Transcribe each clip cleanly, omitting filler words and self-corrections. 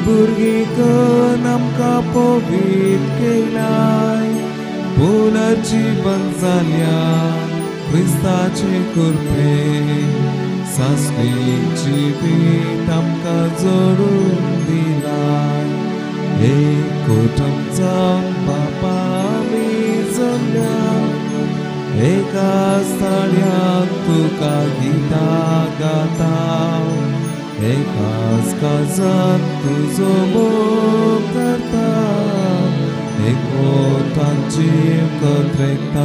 भुरगीं करून आमकां पवित्र केलाय पुनर्जीवन जाल्या क्रिस्ताचे कृपेन सासलीची भेट आमकां जोडून दिलाय एक कुटुंब जावन बापा आमी जमल्या एका स्थळ्यान तुका गितां गाता एकाच काळजान तुजो मोग करता एकवटान जीव कतरेता.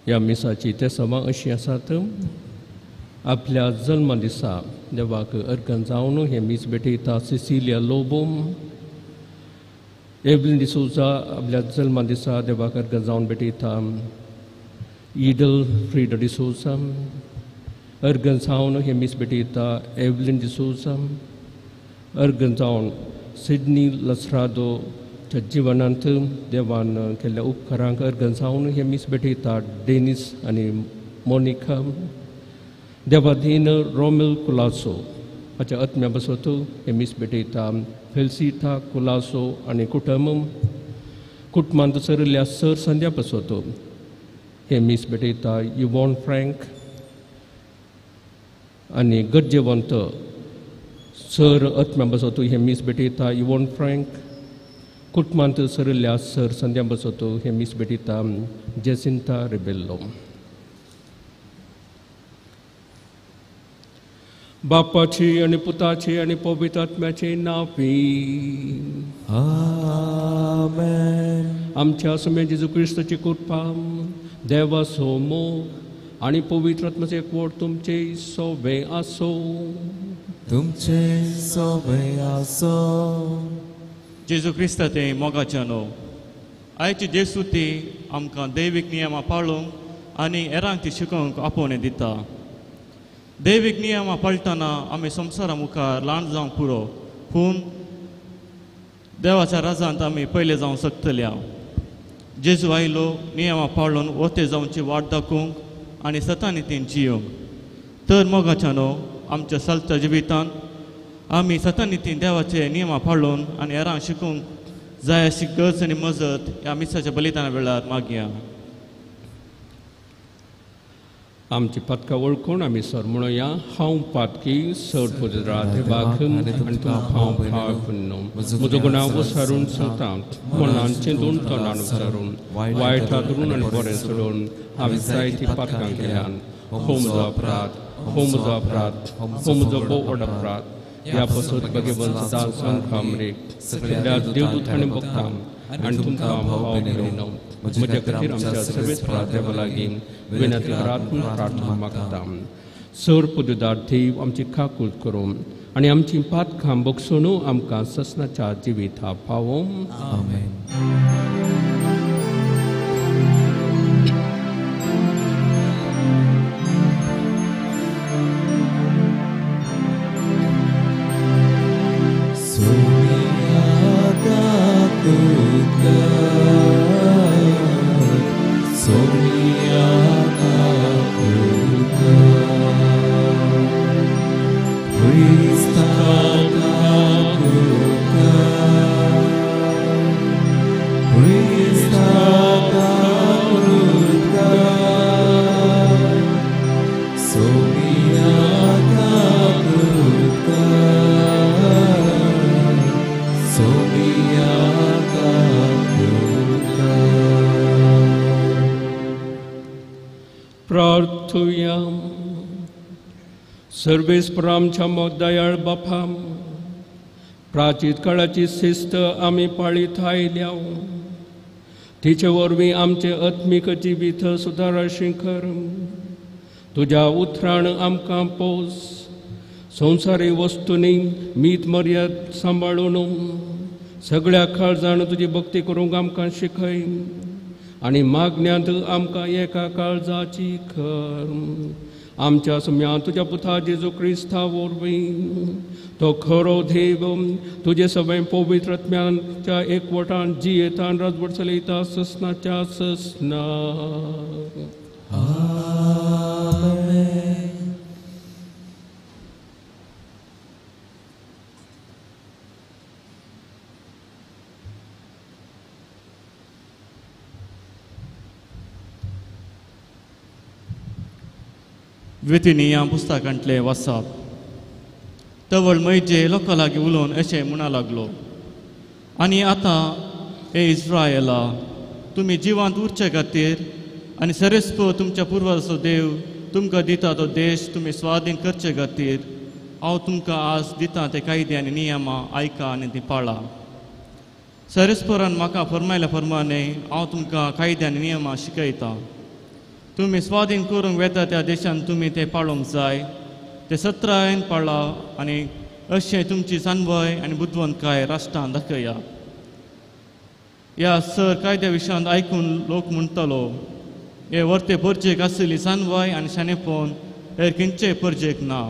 ह्या मिसाची ते समा अशी आसात. आपल्या जल्मा दिसा देवाक अर्गन जावन हे मीस भेटयता सिसिलिया लोबो. एवलिन डिसोजा आपल्या जल्मा दिसा देवाक अर्गन जावन भेटयता. ईडल फ्रीडा डिसोजा अर्गन जावन हे मीस भेटयता. एवलिन डिसोजा अर्गन जावन सिडनी लसरादो च्या जिवनांत देवान केल्ल्या उपकारांक अर्गन जावन हे मीस भेटयता. डेनिस आनी मोनिका. देवादीन रोमेल कुलासो हाच्या आत्म्या बसत हे मीस भेटयता. फेल्सिटा कुलासो आनी कुटुंबांत चरिल्ल्या सर संध्या बसत हे मीस भेटयता. युवॉन फ्रँक आनी गरजेवंत सर आत्म्या बसत हे मीस भेटयता. युवॉन फ्रँक कुटुंबांत चरिल्ल्या सर संध्या बसत हे मीस भेटयता. जेसिंता रिबेल्लो. बापाची आणि पुताची आणि पवित्र आत्म्याचे नावी आमेन. आमच्या समे जेजू क्रिस्ताची कृपा देवा सोमो आणि पवित्र आत्म्याचे एकवट तुमचे सोबे आसो. तुमचे सोबे आसो. जेजू क्रिस्ताचे मोगाच्यानो आयची जेसुती आमकां दैवीक नियमां पाळूंक आनी हेरांक ती शिकोवंक आपोवणें दिता. दैवीक नियमां पाळटना आमी संवसारा मुखार ल्हान जावंक पुरो पूण देवाच्या राजांत आमी पयले जावंक शकतल्या. जेजू आयलो नियमां पाळून वते जावची वाट दाखोवंक आनी सतानितीन जियोंक. तर मोगाच्यानो आमच्या चलत्या जिवितांत आमी सतानितीन देवाचे नियमां पाळून आनी हेरांक शिकूंक जाय अशी गरज आनी मजत ह्या मिसाच्या बलिदाना वेळार मागया. आमची पदकां वळखून आमी सर म्हणुया. हांव पातकी सर पुजरा देवाक आनी तुमकां हांव भाव पुन्नो म्हजो गुणांव विसरून सांगतात मनान चिंतून तोंडान विसरून वायट हातरून आनी बरें सोडून हांवें जायतीं पदकां केल्यान हो म्हजो अपराध हो म्हजो अपराध हो म्हजो बोड अपराध. ह्या पसत भगवंत सदां संघामरीक सगळ्या देवदूत आनी भक्तांक आनी तुमकां हांव भाव करिनो. म्हज्या खातीर आमच्या सर्वेस्परा देवा लागीं विनंती करात प्रार्थना मागता. सर पुजदार देव आमची खाकूल करूं आनी आमची पातकां बगसून आमकां ससनाच्या जिविता पावों. आमेन. सर्वेस्परा आमच्या मोग दयाळ बापा प्राचीन काळाची शिस्त आमी पाळीत आयल्या. तिचे वरवीं आमचे आत्मीक जिवीत सुदारशी कर. तुज्या उतराण आमकां पोस संवसारी वस्तूंनी मीत मर्याद सांबाळून सगळ्या काळजान तुजी भक्ती करूंक आमकां शिकय आनी मागण्यांत आमकां एका काळजाची कर. आमच्या सम्या तुज्या पुता जेजू क्रिस्ता वरवीं तो खरो देव तुजे सगळे पवित्र आत्म्याच्या एकवटान जियेतान राजवट चलयता ससनाच्या ससना. विथिनिया पुस्तकांतले वाचप. तवळ मैजे लोकां लागीं उलोवन अशें म्हणा लागलो, आनी आतां हे इस्रायला, तुमी जिवांत उरचे खातीर आनी सरेस्प तुमच्या पुर्वजाचो देव तुमकां दिता तो देश तुमी स्वाधीन करचे खातीर हांव तुमकां आज दिता ते कायदे आनी नियमां आयका आनी ती पाळा. सरेस्परान म्हाका फरमायल्या प्रमाणे हांव तुमकां कायदे आनी नियमां शिकयतां. तुमी स्वाधीन करूंक वेता त्या देशांत तुमी ते पाळोवंक जाय. ते सत्रायन पाळा आनी अशें तुमची सानवय आनी बुद्वंतकाय राष्ट्रांत दाखया. ह्या सर कायद्या विशयांत आयकून लोक म्हणटलो, हे वर्ते परजेक आसली सानवय आनी शाणेपण हेर खंयचेय परजेक ना.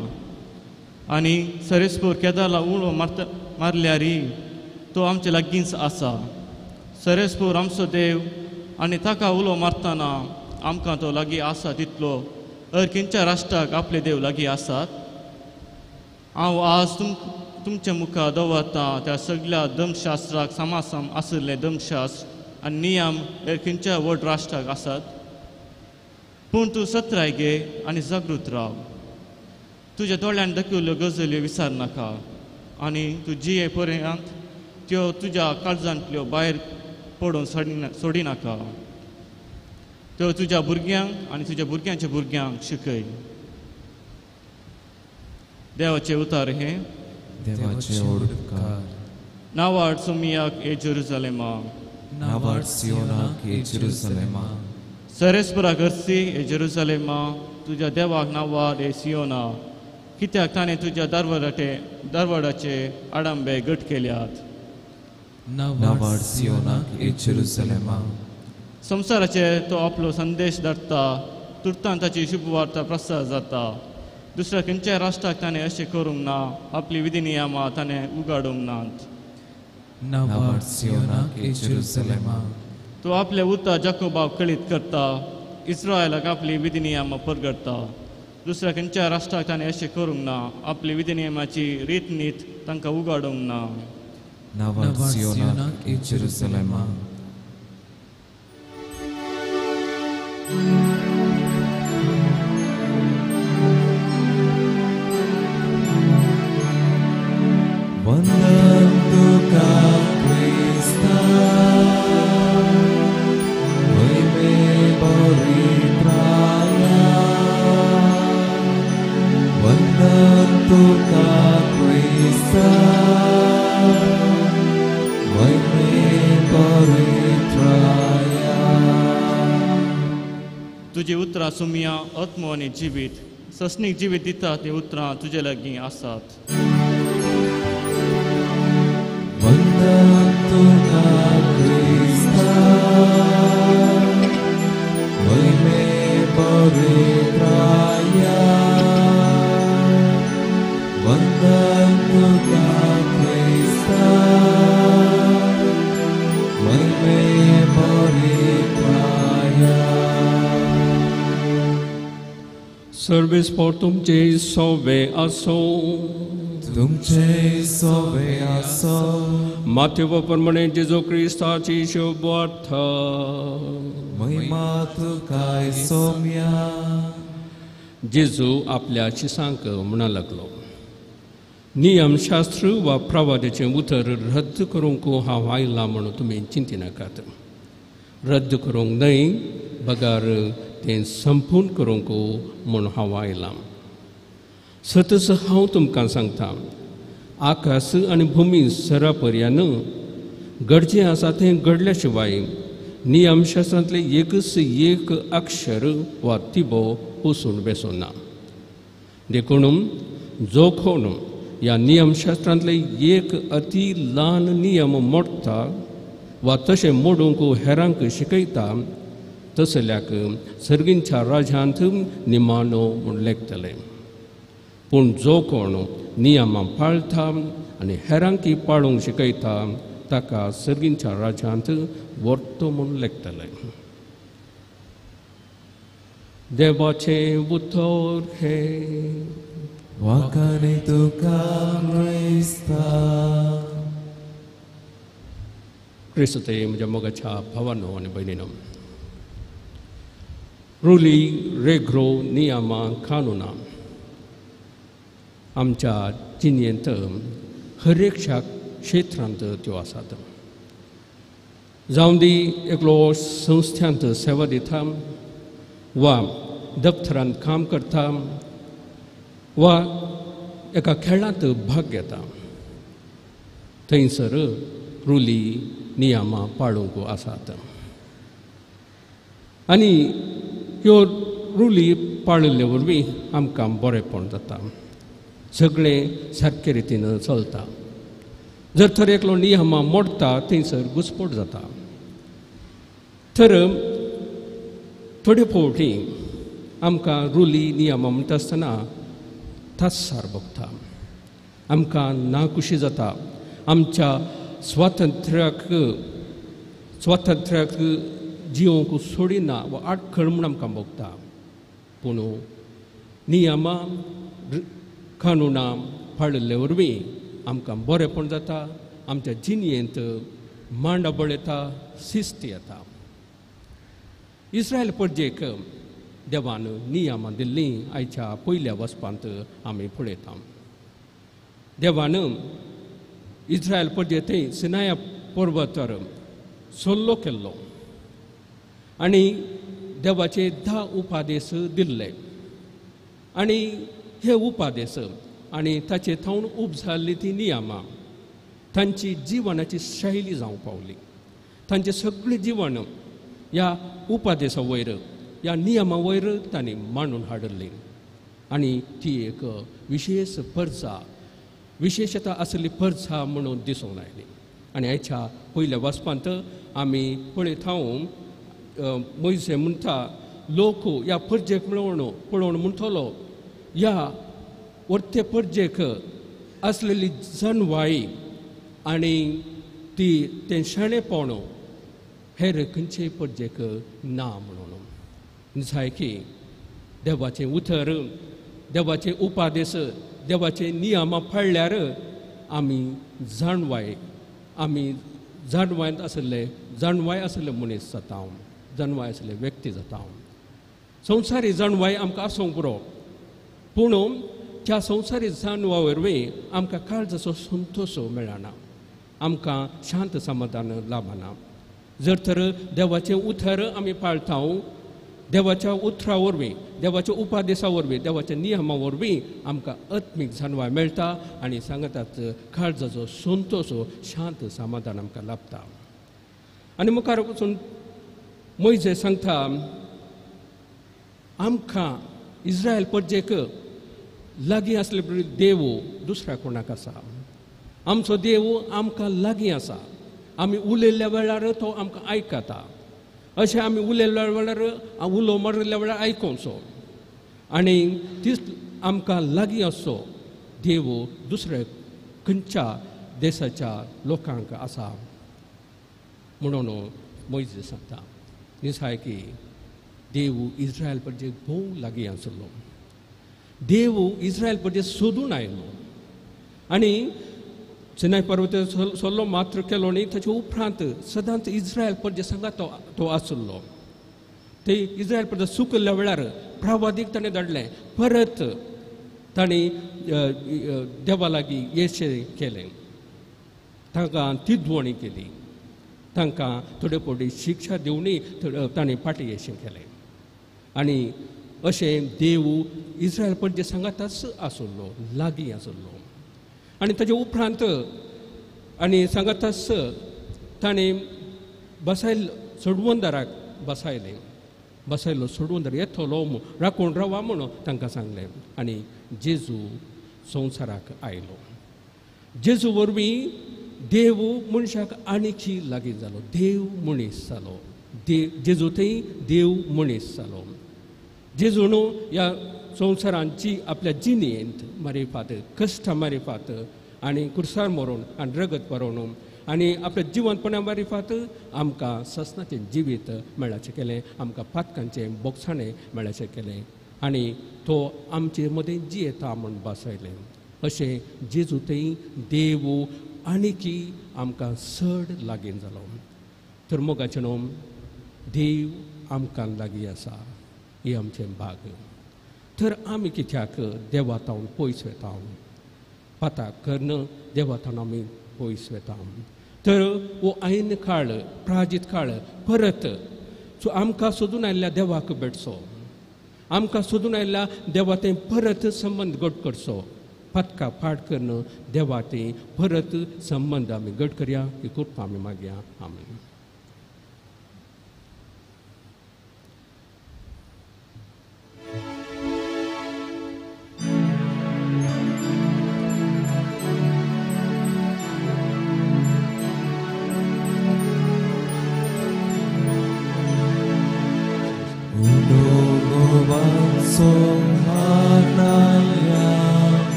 आनी सरेस्पोर केदारला उलो मारल्यारी तो आमचे लागींच आसा. सरेस्पोर आमचो देव आनी ताका उलो मारतना आमकां तो लागीं आसा तितलो हेर खंयच्या राष्ट्राक आपले देव लागीं आसात. हांव आज तुमच्या मुखार दवरता त्या सगळ्या धर्मशास्त्राक समासम आशिल्ले धर्मशास्त्र आनी नियम हेर खंयच्या व्हड राष्ट्राक आसात. पूण तूं सत्राय घे आनी जागृत राव. तुज्या दोळ्यान दाखयल्ल्यो गजाली विसर नाका आनी तूं जिये पर्यंत त्यो तुज्या काळजांतल्यो भायर पडोवन सोडिनाका. त्यो तुज्या भुरग्यांक आनी तुज्या भुरग्यांच्या भुरग्यांक शिकय. देवाचें उतार हें. देवाचे ओडकार. नावाड सोमियाक ए जेरुसलेमा, नावाड सियोनाक ए जेरुसलेमा, सरेस्परा घरसी ए जेरुसलेमा, तुज्या देवाक नावाड ए सियोना, कित्याक ताणें तुज्या दारवडाचे आडंबे घट केल्यात. नावाड सियोनाक ए जेरुसलेमा, संवसाराचेर तो आपलो संदेश धाडटा. तुर्तान ताची शुभवार्ता प्रसार जाता. दुसऱ्या खंयच्याय राष्ट्राक ताणें अशें करूंक ना. आपली विधी नियमां ताणें उगाडूंक नात. नावाड सियोनाक ए जेरुसलेमा, तो आपले उतर जाकोबाक कळीत करता. इस्रायलाक आपली विधी नियमां परगडता. दुसऱ्या खंयच्या राष्ट्राक ताणें अशें करूंक ना. आपली विधी नियमाची रीतनीत तांकां उगाडूंक ना. नावाड सियोनाक ए जेरुसलेमा, वंदन तुका क्रिस्ता, महिमे पवित्राया. वंदन तुका क्रिस्ता, महिमे पवित्राया. तुजी उतरां सुमिया आत्मो आनी जिवीत ससनीक जिवीत दिता ती उतरां तुजे लागीं आसात. वंदन तुका क्रिस्ता, महिमे पवित्राया. वंदन तुका क्रिस्ता, महिमे पवित्राया. सर्वेस por तुमचे सोवे असो. तुमचे सोवे असो. माथेव प्रमाणे जेजू क्रिस्ताची शुभवार्ता. महिमा तुकाय सोम्या. जेजू आपल्या शिसांक म्हणा लागलो, नियमशास्त्र वा प्रवादाचें उतर रद्द करूंक हांव आयला म्हणून तुमी चिंती नाकात. रद्द करूंक न्हय, बगार तें संपूर्ण करूंक म्हूण हांव आयलां. सतस हांव तुमकां सांगतां, आकाश आनी भुमी सरापर्यान गरजें आसा तें घडल्या शिवाय नियमशास्त्रांतलें एकच एक अक्षर वा तिबो पुसून बेसूं ना. देखून जो कोण ह्या नियमशास्त्रांतले एक अति ल्हान नियम मोडटा वा तशें मोडूंक हेरांक शिकयता, तसल्याक सर्गींच्या राज्यांत निमाणो म्हूण लेखतले. पूण जो कोण नियमां पाळटा आनी हेरांकी पाळूंक शिकयता, ताका सर्गींच्या राज्यांत वर्तो म्हूण लेखतले. देवाचें उतर हे. वाकाने तुका क्रिस्ता. क्रिस्त म्हज्या मोगाच्या भावांनो आनी भयणीनो, रुली रेग्रो नियमा कानुना आमच्या जिणेंत हर एक क्षेत्रांत त्यो आसात. जावं दी एकलो संस्थांत सेवा दिता वा दफ्तरांत काम करता वा एका खेळांत भाग घेता थंयसर रुली नियमां पाळूंक आसात. आनी ह्यो रुली पाळिल्ले वरवीं आमकां बरेंपण जाता, सगळें सारके रितीन चलता. जर तर एकलो नियम मोडटा थंयसर घुसपट जाता. तर थोडे फावटी आमकां रुली नियम म्हणटा आसतना त्रासार भोगता, आमकां नाखुशी जाता, आमच्या स्वातंत्र्याक जिवंक सोडिना वा आडखळ म्हूण आमकां भोगता. पूण नियमां कानुनां पाळिल्ले वरवीं आमकां बरेंपण जाता, आमच्या जिणेंत मांडाबळ येता, शिस्त येता. इस्रायल प्रजेक देवान नियमां दिल्लीं आयच्या पयल्या वचपांत आमी पळयता. देवान इस्रायल प्रजे थंय सिनाया पर्वतार सल्लो केल्लो आनी देवाचे 10 उपादेश दिल्ले. आनी हे उपादेश आनी ताचे थावन उब जाल्ली ती नियमां तांची जिवनाची शैली जावंक पावली. तांचें सगळें जिवन ह्या उपादेशा वयर, ह्या नियमां वयर तांणी मांडून हाडली. आनी ती एक विशेशता आसली परजा म्हणून दिसून आयली. आनी आयच्या पयल्या वचपांत आमी पळयत मोइसे म्हणटा लोक ह्या परजेक पळोवन म्हणटलो ह्या वर्ते परजेक आसलेली जनवाई आनी तें शाणेपण हेर खंयचेय परजेक ना म्हणून. जाय की देवाचें उतर, देवाचे उपादेश, देवाचे नियमां पाळल्यार आमी जाणवायेंत आसले मनीस जाता, जाणवाय आसले व्यक्ती जाता. संवसारी जाणवाय आमकां आसूंक पुरो, पूण त्या संवसारी जाणवा वरवीं आमकां काळजाचो संतोश मेळना, आमकां शांत समाधान लाभना. जर तर देवाचें उतर आमी पाळटा, देवाच्या उतरा वरवीं, देवाच्या उपादेशा वरवीं, देवाच्या नियमा वरवीं आमकां आत्मीक जाणवाय मेळटा आनी सांगतात काळजाचो संतोश, शांत समाधान आमकां लाभता. आनी मुखार वचून मोइसे सांगता आमकां इस्रायल परजेक लागीं आसले देव दुसऱ्या कोणाक आसा. आमचो देव आमकां लागीं आसा, आमी उलयल्ल्या वेळार तो आमकां आयकता. अशें आमी उलयल्ल्या वेळार उलो मारिल्ल्या वेळार आयकोचो आनी तीच आमकां लागीं आसचो देव दुसऱ्या खंयच्या देशाच्या लोकांक आसा म्हणून मोइसे सांगता. दिसाय की देव इस्रायल परजेक भोव लागीं आसलो. देव इस्रायल परजेक सोदून आयलो आनी सिनाय पर्वतार सल्लो मात्र केलो न्ही, ताचे उपरांत सदांच इस्रायल परजे सांगा तो आसलो. ते इस्रायल परजे सुकल्ल्या वेळार प्रवादीक ताणें धाडलें, परत ताणें देवा लागीं येशें केलें, तांकां तिदवणी केली, तांकां थोडे फावटी शिक्षा दिवनी ताणें फाटीं येशें केलें. आनी अशें देव इस्रायल परजे सांगाताच आसलो, लागीं आसलो. आनी ताचे उपरांत आनी सांगाताच ताणें सोडवंदाराक बसयलो सोडवंदार येतलो राखून रावा म्हणून तांकां सांगलें. आनी जेजू संवसाराक आयलो. जेजू वरवीं देव मनशाक आनीकय लागीं जालो, देव मनीस जालो. जेजू थंय देव मनीस जालो. जेजून ह्या संवसारांची आपल्या जिणेंत मारिफात, कश्टां मारिफात आनी कुर्सार मरून आनी रगत भरोवन आनी आपल्या जिवंतपणा मारिफात आमकां ससनाचें जिवीत मेळाचें केलें, आमकां पातकांचें बोगसाणें मेळाचें केलें आनी तो आमचे मदें जियेता म्हूण बसयलें. अशें जेजू थंय देव आनीकय आमकां चड लागीं जालो. तर मोगाचें देव आमकां लागीं आसा. ही आमचें भाग. तर आमी कित्याक देवातावन पयस वेता पाता कर्ण देवातावन आमी पयस वेता. तर हो ऐन काळ प्राजीत काळ परत सो आमकां सोदून आयिल्ल्या देवाक भेटचो, आमकां सोदून आयिल्ल्या देवा तें परत संबंद घट करचो. पथका पाठ करून देवा तें परत संबंद आमी घट करया ही कृपा आमी मागया. आमीन.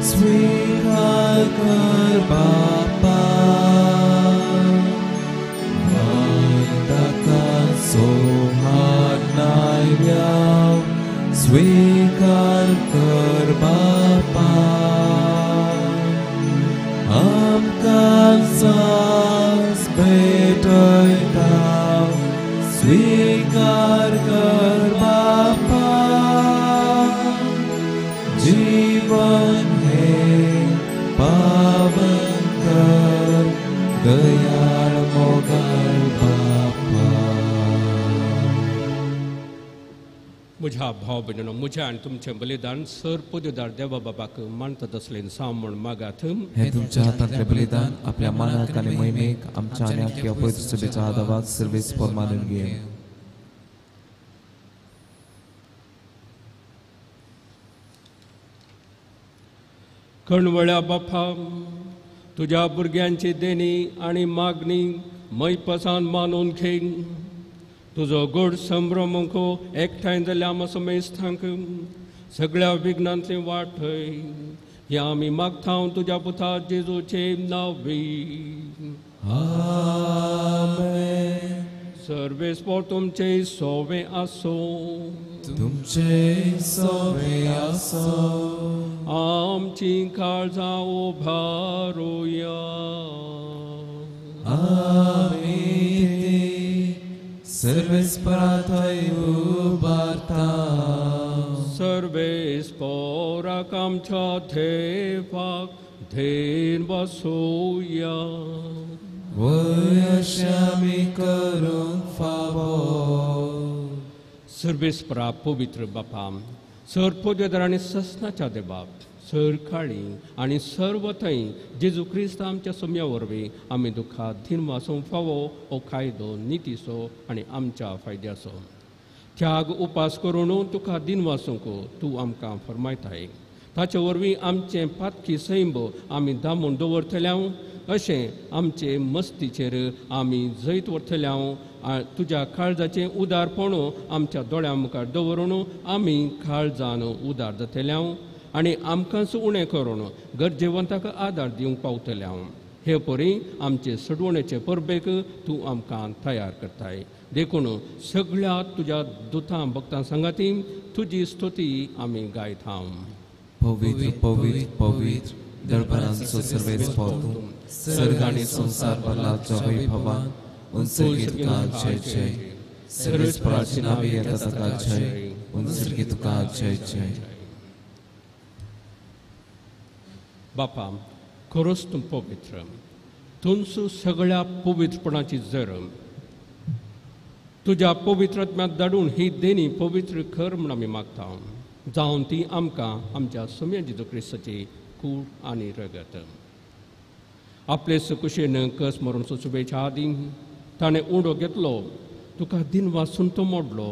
स्वीकार कर बापा, वायदा सोहानाया स्वीकार कर बापा. आमकां सास भेटयता स्वीकार कर बापा. जीवन पावन कर दयाळ मोगाळ बापा. म्हज्या भाव भयणीनो, म्हजें आनी तुमचें बलिदान सर पोदेदार देवा बाबाक मानतात असलें सामण मागात. हे तुमच्या हातांतलें बलिदान आपल्या मानाक आनी महिमेक आमच्या आनी आख्या पवित्र सभेच्या आदाराक सर्वेस्पर मानून घे. कणवळ्या बापा, तुझ्या भुरग्यांची देणी आनी मागणी मैपसान मानून घे. तुजो गोड संभ्रमको एकठांय जाल्या मसमेस्तांक सगळ्या विघ्नांतले वाटय. हे आमी मागता तुझ्या पुता जेजूचे नांवी. आमेन. सर्वेस्पर तुमचे सोवे आसो. तुमचे सोवे आसो. आमची काळजां उबारुया. आमी सर्वेस्परांतय उबारता. सर्वेस्पराक आमच्या देवाक धेन बसोया. वय आमी करूंक फावो. सर्वेस्परा पवित्र बापा, सर पोदेदार आनी ससनाच्या देवा, सर काळी आनी सर्व थंय जेजू क्रिस्त आमच्या सोम्या वरवीं आमी दुखां दिन वासूंक फावो हो कायदो नितीचो आनी आमच्या फायद्याचो. त्याग उपास करून तुका दिन वासूंक तूं आमकां फरमायताय. ताचे वरवीं आमचें पातकी सैंब आमी दामून दवरतल्या अशें आमचे मस्तीचेर आमी जैत व्हरतल्या. तुज्या काळजाचें उदारपण आमच्या दोळ्यां मुखार दवरून आमी काळजान उदार जातल्या आनी आमकांच उणें करून गरजेवंताक आदार दिवंक पावतल्या. हे परी आमचे सडवणेचे परबेक तूं आमकां तयार करताय. देखून सगळ्या तुज्या दुतां भक्तां सांगाती तुजी स्तुती आमी गायता. पवित्र पवित्र पवित्र दरबारांचो सर्वेस्पर तूं, सर्ग आनी संसार भरलाचो वैभवान उंचरगी तुका जय जय. सर्वेस्पराची नांवे येता ताका जय. उंचरगी तुका जय जय. बापा, खरोच तूं पवित्र. तुमच सगळ्या पवित्रपणाची जर तुज्या पवित्रात्म्याक धाडून ही देणी पवित्र कर म्हूण आमी मागता. जावन ती आमकां आमच्या सोम्या जेजू क्रिस्ताची कूड आनी रगत. आपले सुकुशेन कस मरून सुचोवपाच्या आदीं ताणें उडो घेतलो, तुका दिन वासून तो मोडलो,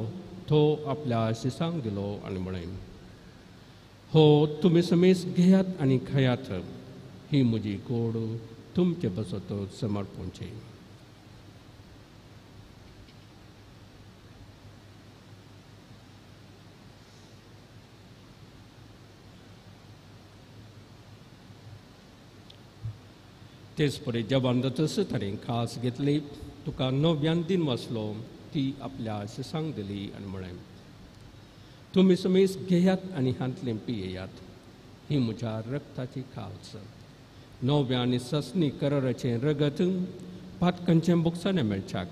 तो आपल्या शिसांक दिलो आनी म्हळें, हो तुमी समेस घेयात आनी खायात. ही म्हजी कूड तुमचे बसत समर्पणची. तेच परी जबान जातस ताणें खास घेतली, तुका नव्यान दिन वाचलो, ती आपल्या शिसांक दिली आनी म्हळें, तुमी समेस घेयात आनी हांतलें पियेयात. ही म्हज्या रक्ताची खास. नव्या आनी ससनी कराराचें रगत पातकांचें बुकसाणें मेळच्याक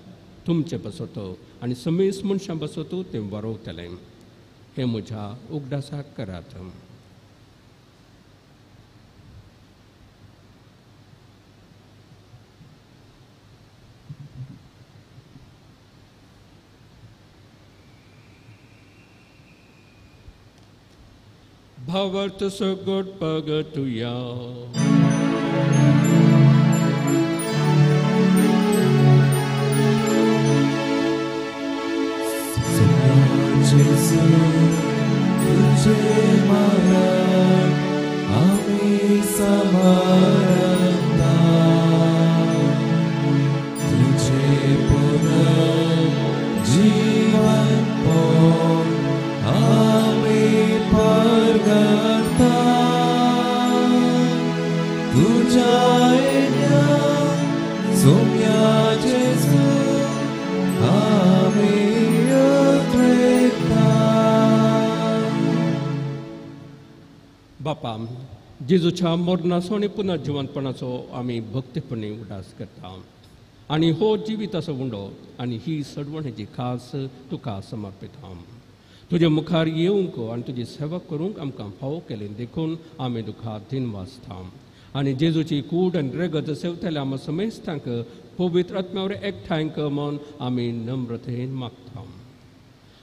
तुमचे बसत आनी समेस मनशां बसत तें वारोवतलें. हे म्हज्या उगडासाक करात. भावार्थ सगट पगतुया. जेसू तुझे मरण आम्ही समरता तुझे पुनर्जीवन पावून आम्ही परगता तुझ्या येण्याक सोम्या जेसू आम्ही बापा, जेजूच्या मरणाचो पुनर्जीवनपणाचो आमी भक्तीपणी उडास करता आनी हो जिविताचो उंडो आनी ही सडवणेची खास तुका समर्पिता. तुजे मुखार येवंक आनी तुजी सेवा करूंक आमकां फावो केलें देखून आमी तुका दिनवासता आनी जेजूची कूड आनी रेगत सेवतल्या आम समेस्तांक पवित्र आत्म्यावर एकठांय कर म्हूण आमी नम्रतेन मागता.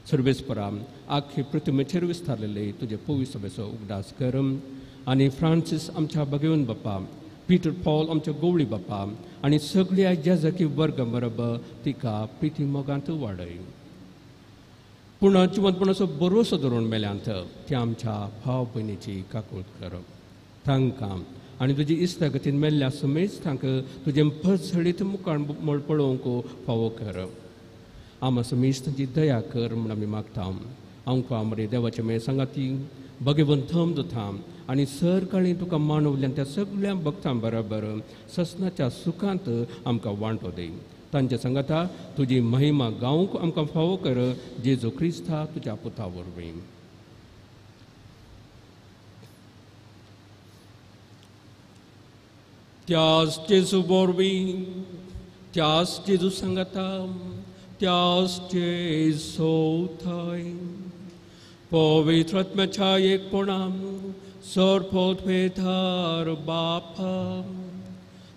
सर्वेस्परा आख्खी पृथ्वीचेर विस्तारलेले तुजे पवित्र सभेचो उगडास कर आनी फ्रांसीस आमच्या भगिवन बापा, पीटर पॉल आमच्या गोवळी बापा आनी सगळ्या जेजकी वर्ग बरोबर तिका प्रिती मोगांत वाडय. पूण जिवंतपणाचो भरोसो धरून मेल्यांत त्या आमच्या भाव भयणीची काकूट कर. तांकां आनी तुजी इश्टागतीन मेल्ल्या समेस्तांक तुजें पसळीत मुखार पळोवंक फावो कर. आम समेस्तांची दया कर म्हूण आमी मागता. आमकां मरे देवाचे मे सांगाती भगवन थम दोता आनी सर काळी तुका मानवल्यान त्या सगळ्या भक्तां बरोबर ससनाच्या सुखांत आमकां वांटो दी. तांच्या सांगाता तुजी महिमा गावंक आमकां फावो कर. जेजू क्रिस्ता तुज्या पुता वरवीं. त्याच जेजू वरवीं, त्याच जेजू सांगाता, त्याच जेजू थंय पवित्र आत्म्याच्या एकपणान सर्वोद्वेधार बापा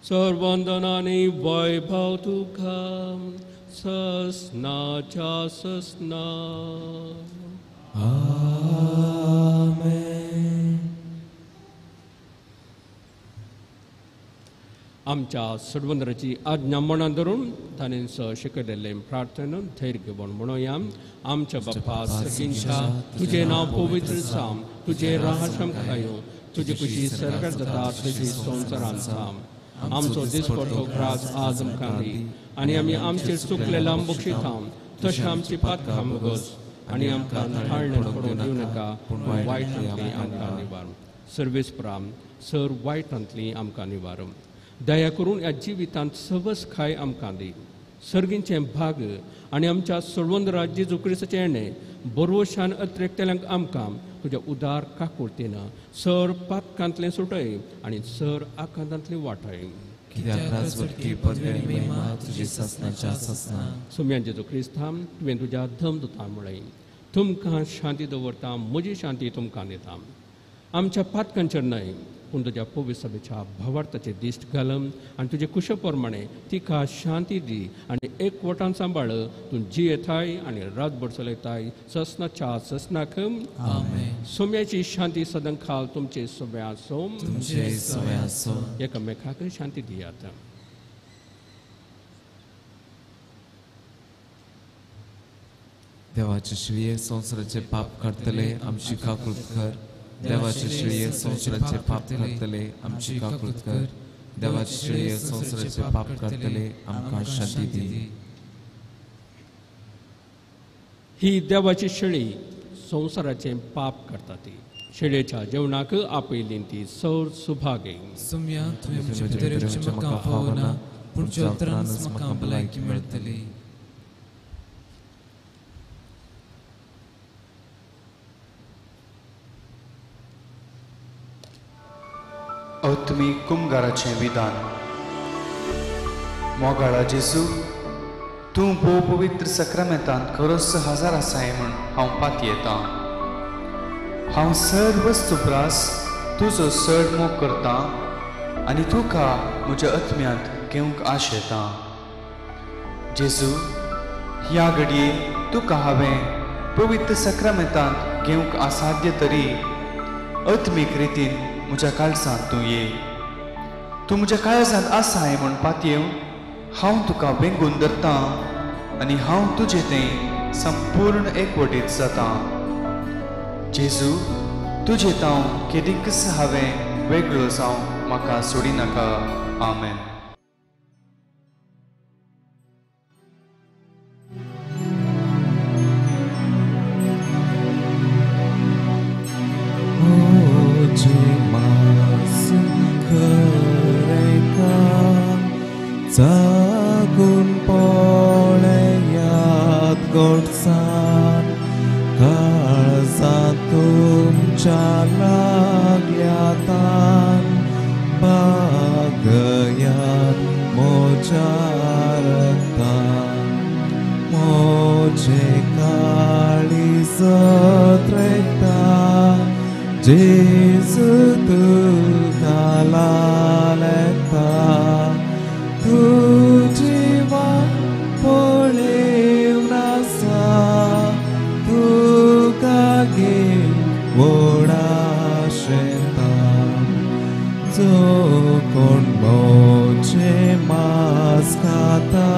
सर्वंदनानी वैभव तुका ससनाच्या ससना. आमच्या सडवंदराची आज्ञा मनात धरून ताणें शिकयलेले प्रार्थनेन धैर्य घेवन म्हणूया. आमच्या बाप्पा सगळ्यांच्या तुझे नाव पवित्र जावं, तुझे राहशम खायो, तुझी खुशी सरकार जाता तुझी संवसारांत जावं. आमचो दिसपडटो ग्रास आज आमकां दी आनी आमी आमचेर चुकलेला बक्षिता तशें आमची पातकां मुगोस आनी आमकां थाळणे पडूं दिवं नाका पूण वायटांतली आमकां निवार. सर्वेस्परा सर वायटांतली आमकां निवार. दया करून ह्या जिवितांत सवस खाय आमकां दी. सर्गींचे भाग आनी आमच्या सडवंदरा जेजू क्रिस्ताचे येणे बरोशान अत्रेकतेल्यांक आमकां तुज्या उदार काकुळतीन सर पातकांतलें सुटय आनी सर आकांतांतली वाटय. कित्याक राजवटकी पदवी आनी महिमा तुजी ससनाच्या ससना. सोम्यान जेजू क्रिस्ता तुवें तुज्या धमदुतां म्हळें तुमकां शांती दवरता, म्हजी शांती तुमकां दिता. आमच्या पातकांचेर न्हय पूण तुज्या पवित्र सभेच्या भावार्थाचे दिश्ट घालम आनी तुजे कुशे प्रमाणे तिका शांती दी आनी एकवटान सांबाळ. तूं जी येताय आनी रातभर चलयताय ससनाच्या ससनाक. सोम्याची शांती सदां खाल तुमचे सगळ्या सोम एकामेकाक शांती दियात. देवाचे श्रीये संवसाराचे पाप करतले आमची काकुळत कर. देवाचे श्रीये संवसाराचे पाप करतले आमची काकुळत कर. देवाचे श्रीये संवसाराचे पाप करतले आमकां शांती दी. ही देवाची शेळी संवसाराचे पाप करता ती. शेळयेच्या जेवणाक आपयली ती सौर सुभागे. सोम्या तुवें म्हज्या भितरचे म्हाका फावना पूण चोत्रानच म्हाका भलायकी मेळटली. तुमी कुमगाराचें विधान. मोगाळा जेजू, तूं भोव पवित्र सक्रामेंतांत खरोच हजर आसाय म्हूण हांव पाती येतां. हांव सर्व सुप्रास तुजो चड मोग करतां आनी तुका म्हज्या आत्म्यांत घेवंक आश येता. जेजू, ह्या घडये तुका हांवें पवित्र सक्रामेंतांत घेवंक असाध्य तरी आत्मीक रितीन म्हज्या काळजांत तूं ये. तूं म्हज्या काळजांत आसाय म्हूण पातयेव हांव तुका वेंगून धरतां आनी हांव तुजें तें संपूर्ण एकवटीत जातां. जेजू, तुजें तांव केदींच हांवें वेगळो जावं म्हाका सोडिनाका. आमेन. जागून पळयात गोडसाण काळजांत तुमच्या लागल्यातान बागयात म्हज्या रगतान म्हजें काळीज त्रेता जेजू तुका लालता. तुजी वाट पळेव नासा तुका घेवन शेता. जो कोण म्हजें मांस खाता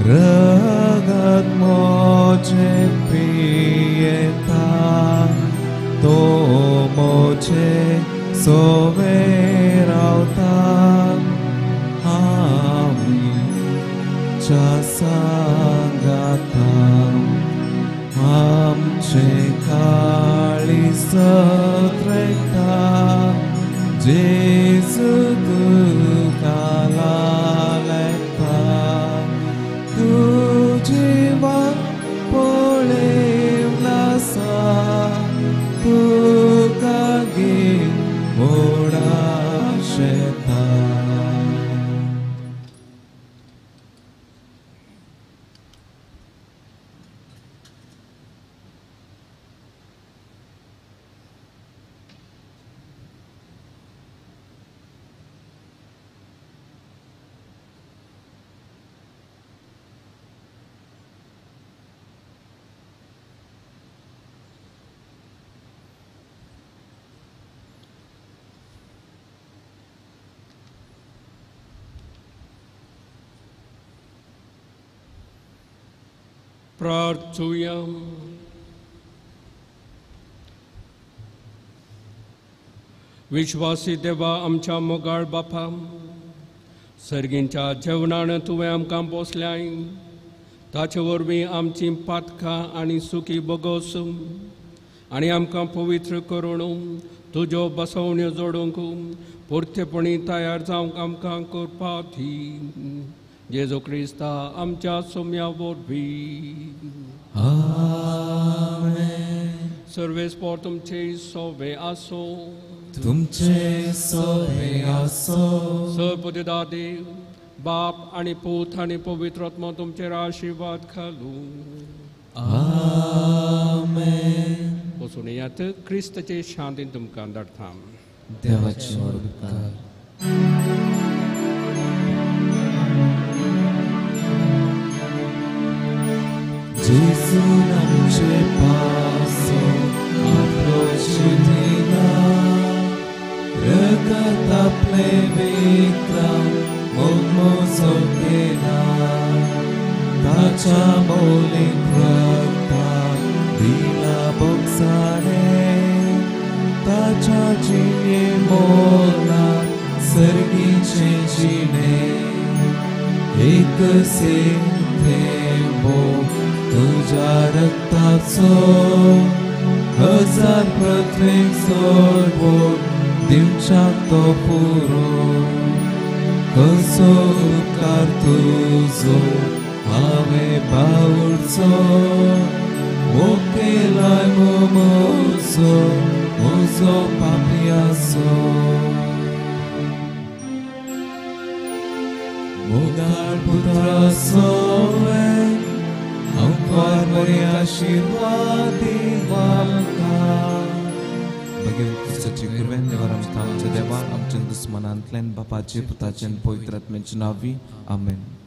रगत म्हजें पियेता तो म्हजें सोबे रावता. सांगाता आमचे काळीज त्रेता जेजू तुका लालता. तुजी वाट पळेव नासा तुका घेवन शेता. प्रार्थूया. विश्वासी देवा आमच्या मोगाळ बापा, सर्गींच्या जेवणान तुवें आमकां पोसल्याय ताचे वरवीं आमची पातकां आनी सुखी बोगोस आनी आमकां पवित्र करून तुज्यो बसवण्यो जोडूंक पुर्तेपणी तयार जावंक आमकां करपा दी. जेजू क्रिस्ता आमच्या सोम्या वरवीं. आमेन. सर्वेस्पर तुमचे सोबे आसो. तुमचे सोबे आसो. सर्वपिता देव बाप आनी पूत आनी पवित्र आत्मा तुमचेर आशिर्वाद घालू. आमेन. वचून येयात क्रिस्ताचे शांतीन तुमकां धाडटा. देवाचे उपकार. जेजू आमचे पासो आपलो शिदीना रगत आपले विक्रम मोमोजो केला. ताच्या मौलिक रगताक दिला बोगसाणे ताच्या जिणे मोला सर्गीचे जिणे एक थेंबो तुझ्या रक्ताचो हजार प्रत्येक सोडवो दिवच्याक तो पुरो. कसो उपकार तुजो हांवें बावुरचो मोकेलाय मोमोचो म्हजो पापियाचो. मोगाळ पुत्राचो हांव फार बरे आशिर्वादी वाका. घेवन सची गुरवेन देवार आमच्या देवा आमच्या दुस्मनांतल्यान बापाचे पुताचे पवित्र आत्म्याचे नावी आमेन.